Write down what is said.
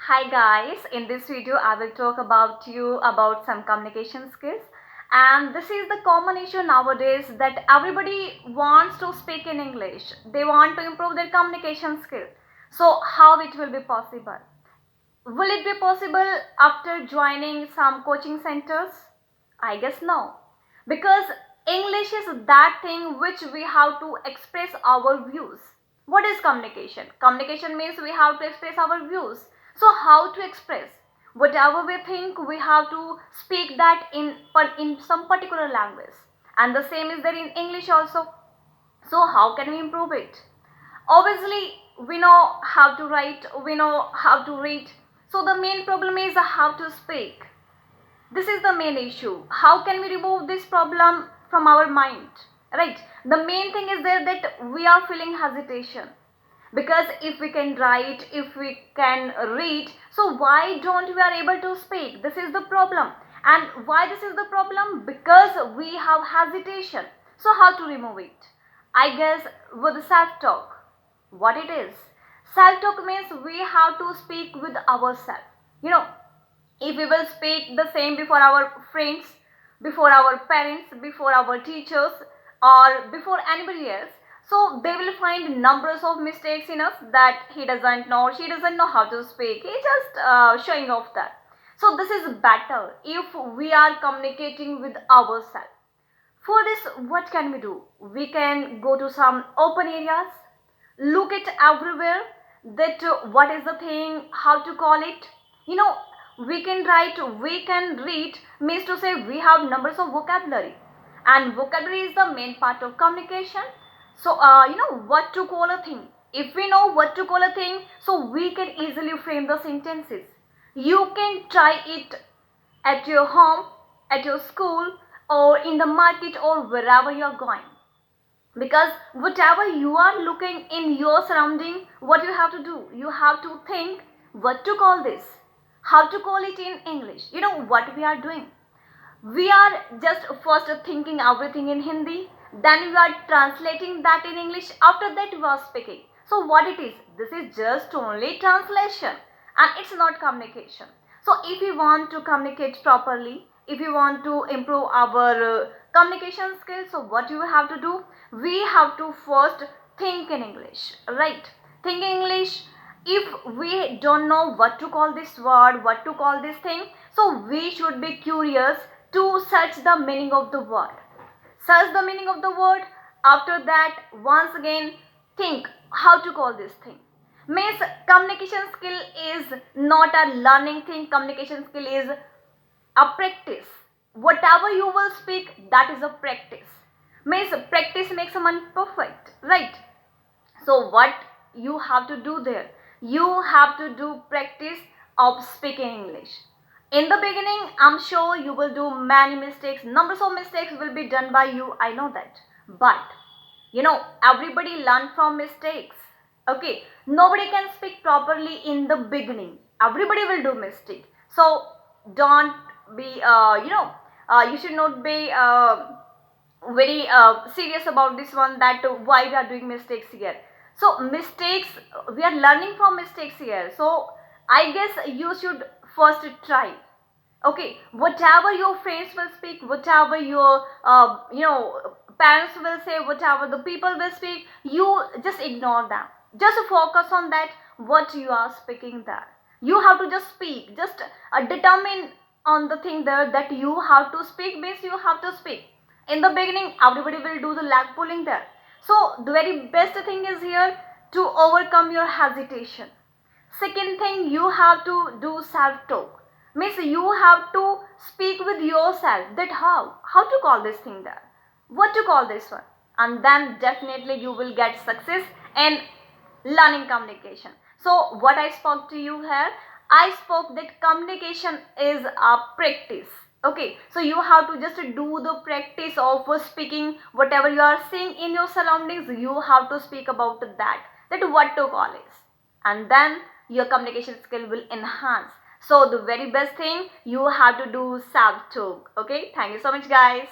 Hi guys, in this video I will talk about you about some communication skills, and this is the common issue nowadays that everybody wants to speak in English. They want to improve their communication skill. So how it will be possible? Will it be possible after joining some coaching centers? I guess no. Because English is that thing which we have to express our views. What is communication? Communication means we have to express our views. So how to express? Whatever we think, we have to speak that in some particular language. And the same is there in English also. So how can we improve it? Obviously, we know how to write, we know how to read. So the main problem is how to speak. This is the main issue. How can we remove this problem from our mind? Right? The main thing is there that we are feeling hesitation. Because if we can write, if we can read, so why don't we are able to speak? This is the problem. And why this is the problem? Because we have hesitation. So how to remove it? I guess with self-talk. What it is? Self-talk means we have to speak with ourselves. You know, if we will speak the same before our friends, before our parents, before our teachers, or before anybody else, so they will find numbers of mistakes in us that he doesn't know, she doesn't know how to speak, he just showing off that. So this is better if we are communicating with ourselves. For this, what can we do? We can go to some open areas, look at everywhere that what is the thing, how to call it. You know, we can write, we can read, means to say we have numbers of vocabulary, and vocabulary is the main part of communication. So you know what to call a thing. If we know what to call a thing, so we can easily frame the sentences. You can try it at your home, at your school, or in the market, or wherever you are going. Because whatever you are looking in your surrounding, what you have to do, you have to think what to call this, how to call it in English. You know what we are doing? We are just first thinking everything in Hindi, then we are translating that in English, after that we are speaking. So what it is? This is just only translation, and it's not communication. So if we want to communicate properly, if you want to improve our communication skills, so what you have to do? We have to first think in English, right? Think in English. If we don't know what to call this word, what to call this thing, so we should be curious to search the meaning of the word. Search the meaning of the word. After that, once again, think how to call this thing. Means communication skill is not a learning thing. Communication skill is a practice. Whatever you will speak, that is a practice. Means practice makes someone perfect, right? So what you have to do there? You have to do practice of speaking English. In the beginning, I'm sure you will do many mistakes. Numbers of mistakes will be done by you. I know that. But, you know, everybody learn from mistakes. Okay. Nobody can speak properly in the beginning. Everybody will do mistake. So, don't be, you should not be very serious about this one, that why we are doing mistakes here. So mistakes, we are learning from mistakes here. So I guess you should first try. Okay, whatever your friends will speak, whatever your parents will say, whatever the people will speak, you just ignore them. Just focus on that what you are speaking there. You have to just speak, just determine on the thing there that you have to speak, means you have to speak. In the beginning, everybody will do the leg pulling there. So the very best thing is here to overcome your hesitation. Second thing, you have to do self talk. Means you have to speak with yourself that how to call this thing there, what to call this one, and then definitely you will get success in learning communication. So what I spoke to you here, I spoke that communication is a practice. Okay, so you have to just do the practice of speaking whatever you are seeing in your surroundings. You have to speak about that what to call is, and then your communication skill will enhance. So the very best thing, you have to do self talk. Okay, thank you so much guys.